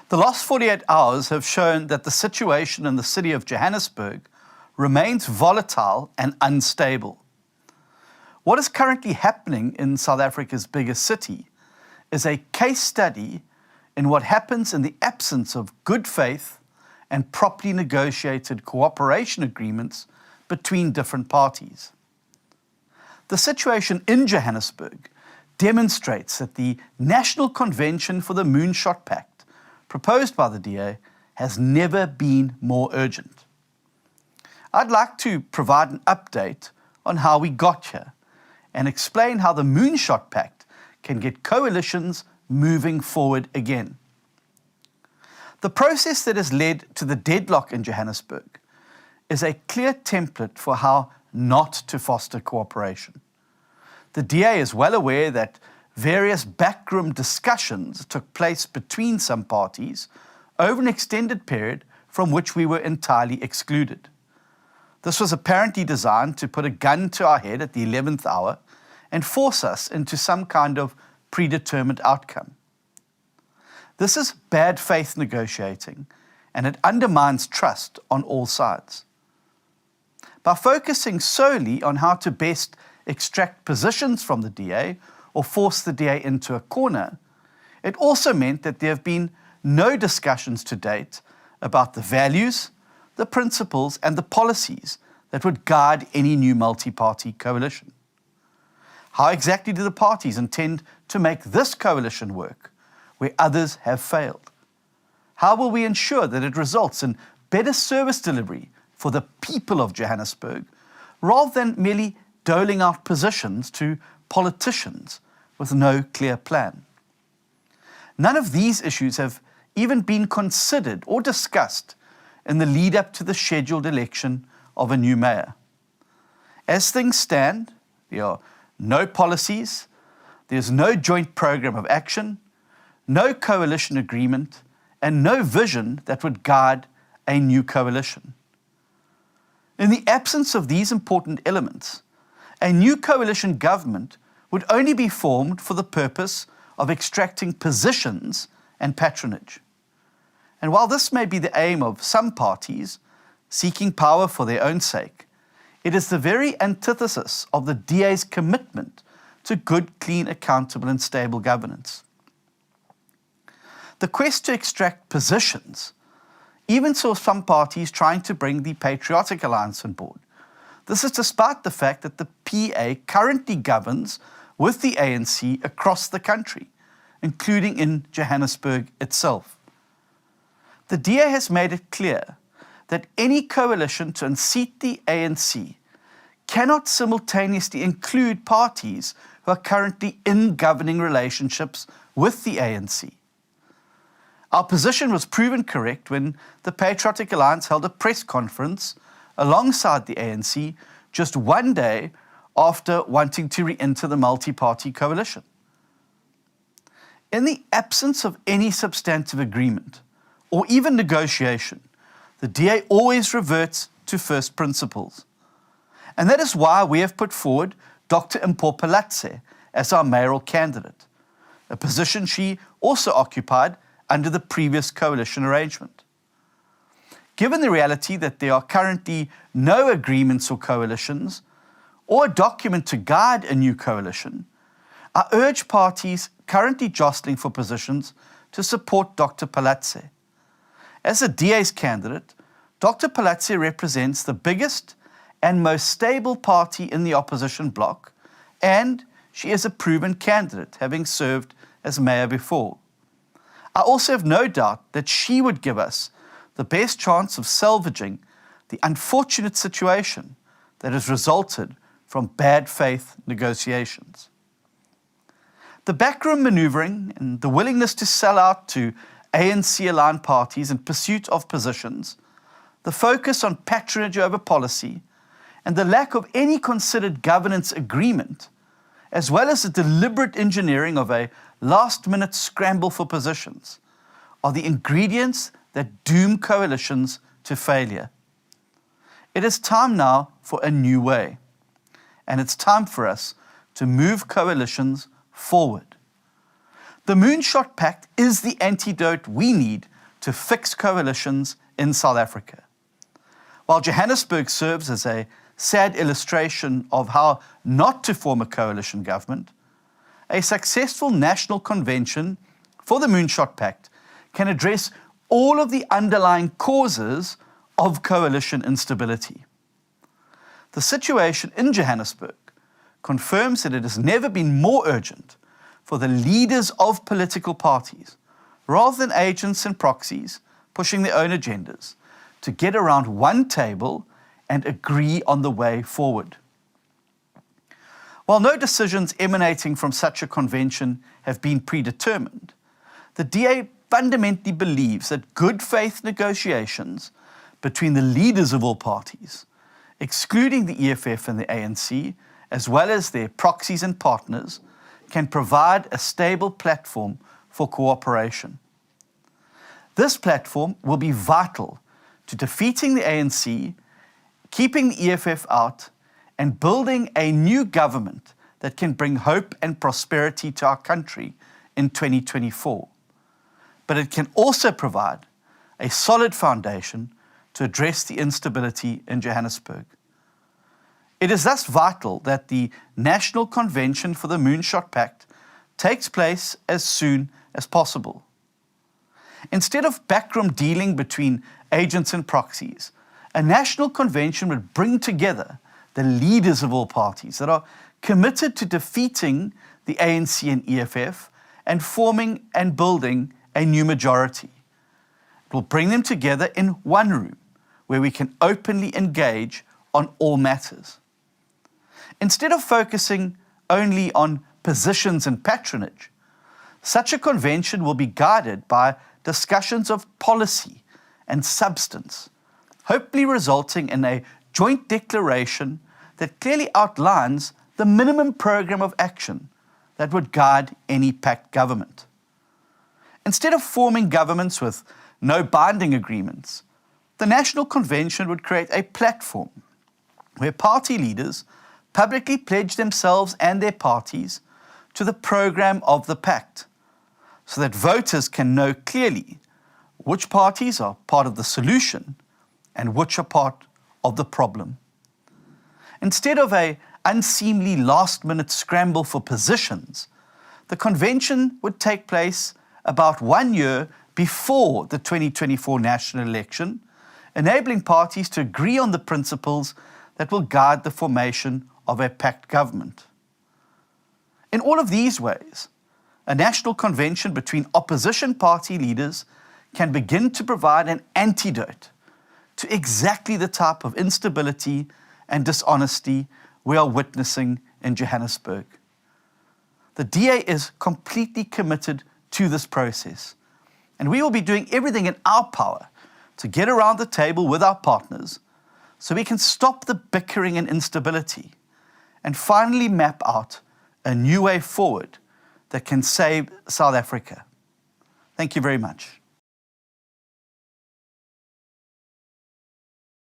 The last 48 hours have shown that the situation in the city of Johannesburg remains volatile and unstable. What is currently happening in South Africa's biggest city is a case study in what happens in the absence of good faith and properly negotiated cooperation agreements between different parties. The situation in Johannesburg demonstrates that the National Convention for the Moonshot Pact, proposed by the DA, has never been more urgent. I'd like to provide an update on how we got here and explain how the Moonshot Pact can get coalitions moving forward again. The process that has led to the deadlock in Johannesburg is a clear template for how not to foster cooperation. The DA is well aware that various backroom discussions took place between some parties over an extended period from which we were entirely excluded. This was apparently designed to put a gun to our head at the 11th hour and force us into some kind of predetermined outcome. This is bad faith negotiating, and it undermines trust on all sides. By focusing solely on how to best extract positions from the DA or force the DA into a corner, it also meant that there have been no discussions to date about the values, the principles, and the policies that would guide any new multi-party coalition. How exactly do the parties intend to make this coalition work where others have failed? How will we ensure that it results in better service delivery for the people of Johannesburg rather than merely doling out positions to politicians with no clear plan? None of these issues have even been considered or discussed in the lead up to the scheduled election of a new mayor. As things stand, there are no policies, there's no joint program of action, no coalition agreement, and no vision that would guide a new coalition. In the absence of these important elements, a new coalition government would only be formed for the purpose of extracting positions and patronage. And while this may be the aim of some parties, seeking power for their own sake, it is the very antithesis of the DA's commitment to good, clean, accountable, and stable governance. The quest to extract positions even saw some parties trying to bring the Patriotic Alliance on board. This is despite the fact that the PA currently governs with the ANC across the country, including in Johannesburg itself. The DA has made it clear that any coalition to unseat the ANC cannot simultaneously include parties who are currently in governing relationships with the ANC. Our position was proven correct when the Patriotic Alliance held a press conference alongside the ANC just one day after wanting to re-enter the multi-party coalition. In the absence of any substantive agreement or even negotiation, the DA always reverts to first principles. And that is why we have put forward Dr. Palatse as our mayoral candidate, a position she also occupied under the previous coalition arrangement. Given the reality that there are currently no agreements or coalitions, or a document to guide a new coalition, I urge parties currently jostling for positions to support Dr. Palatse. As the DA's candidate, Dr. Palatse represents the biggest and most stable party in the opposition bloc, and she is a proven candidate, having served as mayor before. I also have no doubt that she would give us the best chance of salvaging the unfortunate situation that has resulted from bad faith negotiations. The backroom maneuvering and the willingness to sell out to ANC-aligned parties in pursuit of positions, the focus on patronage over policy, and the lack of any considered governance agreement, as well as the deliberate engineering of a last-minute scramble for positions, are the ingredients that doom coalitions to failure. It is time now for a new way, and it's time for us to move coalitions forward. The Moonshot Pact is the antidote we need to fix coalitions in South Africa. While Johannesburg serves as a sad illustration of how not to form a coalition government, a successful national convention for the Moonshot Pact can address all of the underlying causes of coalition instability. The situation in Johannesburg confirms that it has never been more urgent for the leaders of political parties, rather than agents and proxies pushing their own agendas, to get around one table and agree on the way forward. While no decisions emanating from such a convention have been predetermined, the DA fundamentally believes that good faith negotiations between the leaders of all parties, excluding the EFF and the ANC, as well as their proxies and partners, can provide a stable platform for cooperation. This platform will be vital to defeating the ANC, keeping the EFF out, and building a new government that can bring hope and prosperity to our country in 2024. But it can also provide a solid foundation to address the instability in Johannesburg. It is thus vital that the National Convention for the Moonshot Pact takes place as soon as possible. Instead of backroom dealing between agents and proxies, a national convention would bring together the leaders of all parties that are committed to defeating the ANC and EFF and forming and building a new majority. It will bring them together in one room where we can openly engage on all matters. Instead of focusing only on positions and patronage, such a convention will be guided by discussions of policy and substance, hopefully resulting in a joint declaration that clearly outlines the minimum program of action that would guide any pact government. Instead of forming governments with no binding agreements, the National Convention would create a platform where party leaders publicly pledge themselves and their parties to the program of the pact, so that voters can know clearly which parties are part of the solution and which are part of the problem. Instead of an unseemly last-minute scramble for positions, the convention would take place about 1 year before the 2024 national election, enabling parties to agree on the principles that will guide the formation of a pact government. In all of these ways, a national convention between opposition party leaders can begin to provide an antidote to exactly the type of instability and dishonesty we are witnessing in Johannesburg. The DA is completely committed to this process, and we will be doing everything in our power to get around the table with our partners so we can stop the bickering and instability and finally map out a new way forward that can save South Africa. Thank you very much.